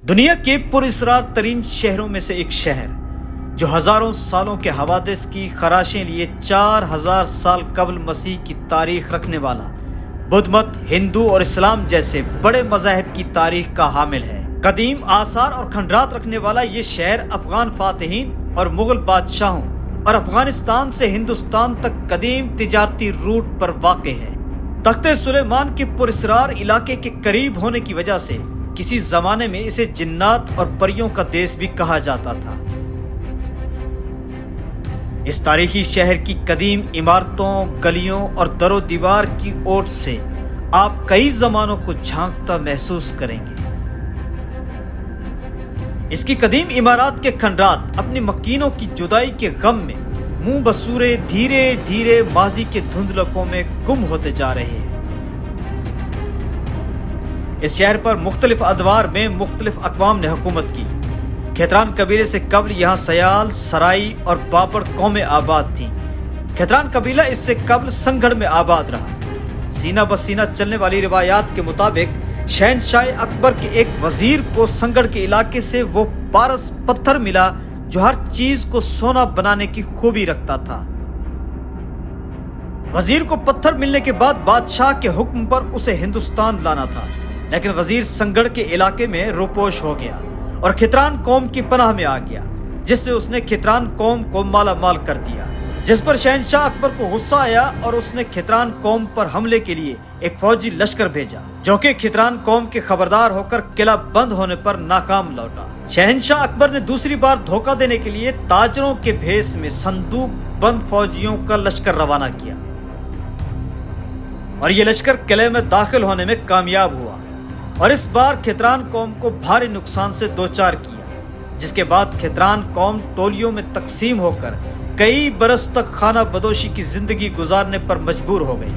دنیا کے پراسرار ترین شہروں میں سے ایک شہر جو ہزاروں سالوں کے حوادث کی خراشیں لیے 4000 سال قبل مسیح کی تاریخ رکھنے والا، بدھ مت، ہندو اور اسلام جیسے بڑے مذاہب کی تاریخ کا حامل ہے۔ قدیم آثار اور کھنڈرات رکھنے والا یہ شہر افغان فاتحین اور مغل بادشاہوں اور افغانستان سے ہندوستان تک قدیم تجارتی روٹ پر واقع ہے۔ تخت سلیمان کے پراسرار علاقے کے قریب ہونے کی وجہ سے کسی زمانے میں اسے جنات اور پریوں کا دیس بھی کہا جاتا تھا۔ اس تاریخی شہر کی قدیم عمارتوں، گلیوں اور در و دیوار کی اوٹ سے آپ کئی زمانوں کو جھانکتا محسوس کریں گے۔ اس کی قدیم عمارات کے کھنڈرات اپنی مکینوں کی جدائی کے غم میں منہ بسورے دھیرے دھیرے ماضی کے دھندلکوں میں گم ہوتے جا رہے ہیں۔ اس شہر پر مختلف ادوار میں مختلف اقوام نے حکومت کی۔ کھیتران قبیلے سے قبل یہاں سیال، سرائی اور بابر قومیں آباد تھیں۔ کھیتران قبیلہ اس سے قبل سنگھڑ میں آباد رہا۔ سینہ بسینہ چلنے والی روایات کے مطابق شہنشاہ اکبر کے ایک وزیر کو سنگھڑ کے علاقے سے وہ پارس پتھر ملا جو ہر چیز کو سونا بنانے کی خوبی رکھتا تھا۔ وزیر کو پتھر ملنے کے بعد بادشاہ کے حکم پر اسے ہندوستان لانا تھا، لیکن وزیر سنگھڑ کے علاقے میں روپوش ہو گیا اور کھیتران قوم کی پناہ میں آ گیا، جس سے اس نے کھیتران قوم کو مالا مال کر دیا، جس پر شہنشاہ اکبر کو غصہ آیا اور اس نے کھیتران قوم پر حملے کے لیے ایک فوجی لشکر بھیجا، جو کہ کھیتران قوم کے خبردار ہو کر قلعہ بند ہونے پر ناکام لوٹا۔ شہنشاہ اکبر نے دوسری بار دھوکہ دینے کے لیے تاجروں کے بھیس میں صندوق بند فوجیوں کا لشکر روانہ کیا، اور یہ لشکر قلعے میں داخل ہونے میں کامیاب ہوا اور اس بار کھیتران قوم کو بھاری نقصان سے دوچار کیا، جس کے بعد کھیتران قوم ٹولیوں میں تقسیم ہو کر کئی برس تک خانہ بدوشی کی زندگی گزارنے پر مجبور ہو گئی۔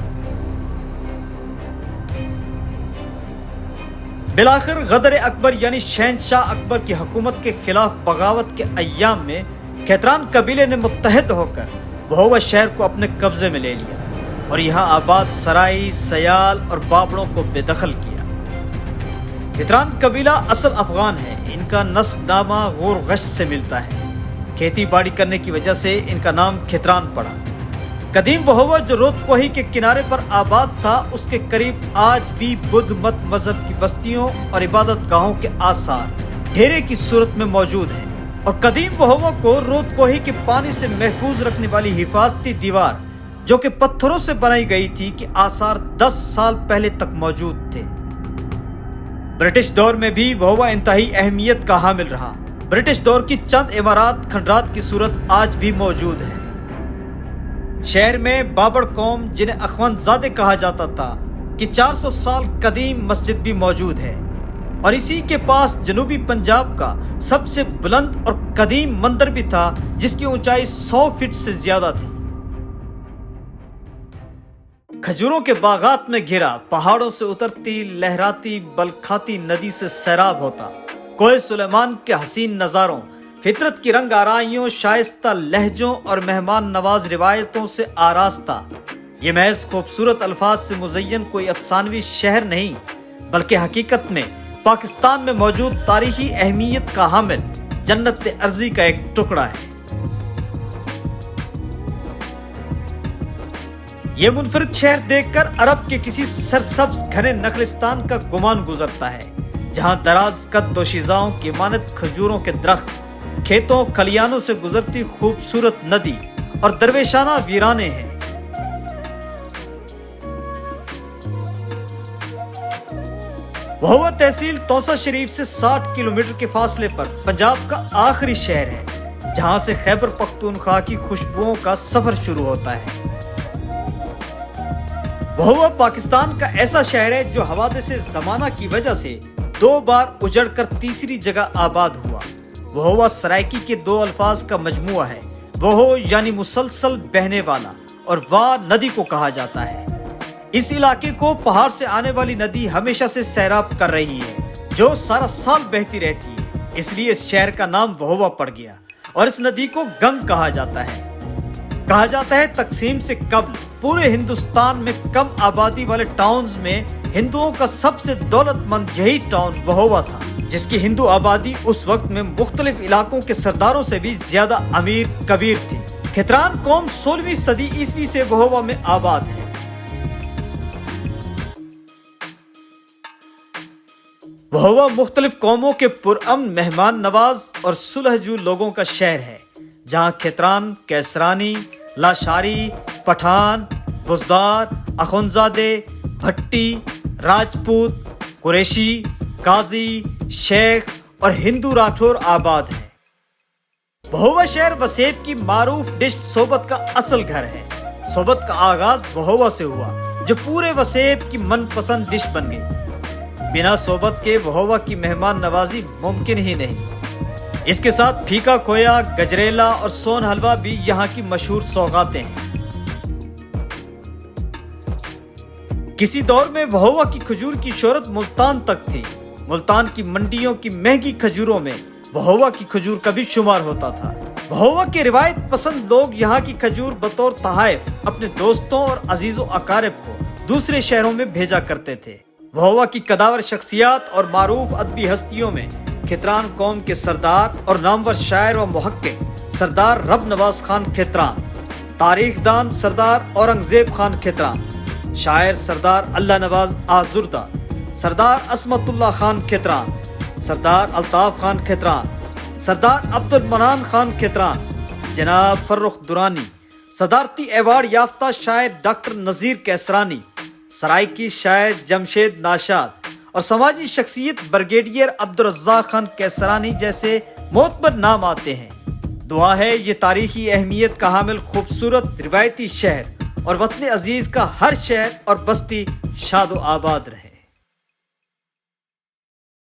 بالآخر غدر اکبر یعنی شہنشاہ اکبر کی حکومت کے خلاف بغاوت کے ایام میں کھیتران قبیلے نے متحد ہو کر بھووا شہر کو اپنے قبضے میں لے لیا اور یہاں آباد سرائی، سیال اور بابڑوں کو بے دخل کیا۔ کھیتران قبیلہ اصل افغان ہے۔ ان کا نسب نامہ غور غش سے ملتا ہے۔ کھیتی باڑی کرنے کی وجہ سے ان کا نام کھیتران پڑا۔ قدیم بھووا جو رود کوہی کے کنارے پر آباد تھا، اس کے قریب آج بھی بدھ مت مذہب کی بستیوں اور عبادت گاہوں کے آثار ڈھیرے کی صورت میں موجود ہیں، اور قدیم بھووا کو رود کوہی کے پانی سے محفوظ رکھنے والی حفاظتی دیوار جو کہ پتھروں سے بنائی گئی تھی کے آثار 10 سال پہلے تک موجود تھے۔ برٹش دور میں بھی بھووا انتہائی اہمیت کا حامل رہا۔ برٹش دور کی چند عمارات کھنڈرات کی صورت آج بھی موجود ہے۔ شہر میں بابر قوم جنہیں اخوند زادے کہا جاتا تھا کہ 400 سال قدیم مسجد بھی موجود ہے، اور اسی کے پاس جنوبی پنجاب کا سب سے بلند اور قدیم مندر بھی تھا جس کی اونچائی 100 فٹ سے زیادہ تھی۔ کھجوروں کے باغات میں گھرا، پہاڑوں سے اترتی لہراتی بلکھاتی ندی سے سیراب ہوتا، کوہ سلیمان کے حسین نظاروں، فطرت کی رنگ آرائیوں، شائستہ لہجوں اور مہمان نواز روایتوں سے آراستہ یہ محض خوبصورت الفاظ سے مزین کوئی افسانوی شہر نہیں، بلکہ حقیقت میں پاکستان میں موجود تاریخی اہمیت کا حامل جنت ارضی کا ایک ٹکڑا ہے۔ یہ منفرد شہر دیکھ کر عرب کے کسی سرسبز گھنے نخلستان کا گمان گزرتا ہے، جہاں دراز قد دوشیزاؤں کی مانند کھجوروں کے درخت، کھیتوں کھلیانوں سے گزرتی خوبصورت ندی اور درویشانہ ویرانے ہیں۔ بھووا تحصیل توسا شریف سے 60 کلومیٹر کے فاصلے پر پنجاب کا آخری شہر ہے، جہاں سے خیبر پختونخوا کی خوشبوؤں کا سفر شروع ہوتا ہے۔ بھووا پاکستان کا ایسا شہر ہے جو حوادث زمانہ کی وجہ سے 2 بار اجڑ کر تیسری جگہ آباد ہوا۔ بھووا سرائکی کے 2 الفاظ کا مجموعہ ہے۔ بہو یعنی مسلسل بہنے والا اور وا ندی کو کہا جاتا ہے۔ اس علاقے کو پہاڑ سے آنے والی ندی ہمیشہ سے سیراب کر رہی ہے، جو سارا سال بہتی رہتی ہے، اس لیے اس شہر کا نام بھووا پڑ گیا، اور اس ندی کو گنگ کہا جاتا ہے۔ کہا جاتا ہے تقسیم سے قبل پورے ہندوستان میں کم آبادی والے ٹاؤنز میں ہندوؤں کا سب سے دولت مند یہی ٹاؤن وہوہ تھا، جس کی ہندو آبادی اس وقت میں مختلف علاقوں کے سرداروں سے بھی زیادہ امیر کبیر تھی۔ کھتران قوم 16ویں صدی عیسوی سے وہوہ میں آباد ہے۔ وہوہ مختلف قوموں کے پرامن، مہمان نواز اور صلح جو لوگوں کا شہر ہے، جہاں کھتران، کیسرانی، لاشاری، پٹھان، بزدار، اخونزادے، بھٹی، راجپوت، قریشی، قاضی، شیخ اور ہندو راٹھور آباد ہیں۔ وہوہ شہر وسیب کی معروف ڈش صوبت کا اصل گھر ہے۔ صوبت کا آغاز وہوہ سے ہوا، جو پورے وسیب کی من پسند ڈش بن گئی۔ بنا صوبت کے وہوہ کی مہمان نوازی ممکن ہی نہیں۔ اس کے ساتھ پھیکا کھویا، گجریلا اور سون حلوہ بھی یہاں کی مشہور سوغاتیں ہیں۔ کسی دور میں وہوہ کی کھجور کی شہرت ملتان تک تھی۔ ملتان کی منڈیوں کی مہنگی کھجوروں میں وہوہ کی کھجور کا بھی شمار ہوتا تھا۔ وہوہ کے روایت پسند لوگ یہاں کی کھجور بطور تحائف اپنے دوستوں اور عزیز و اقارب کو دوسرے شہروں میں بھیجا کرتے تھے۔ وہوہ کی قداور شخصیات اور معروف ادبی ہستیوں میں کھتران قوم کے سردار اور نامور شاعر و محقق سردار رب نواز خان کھتران، تاریخ دان سردار اورنگزیب خان کھتران، شاعر سردار اللہ نواز آزردہ، سردار عصمت اللہ خان کھتران، سردار الطاف خان کھتران، سردار عبد المنان خان کھتران، جناب فرخ درانی، صدارتی ایوارڈ یافتہ شاعر ڈاکٹر نذیر کیسرانی، سرائکی شاعر جمشید ناشاد اور سماجی شخصیت بریگیڈیئر عبدالرزاق خان کیسرانی جیسے معتبر نام آتے ہیں۔ دعا ہے یہ تاریخی اہمیت کا حامل خوبصورت روایتی شہر اور وطن عزیز کا ہر شہر اور بستی شاد و آباد رہے۔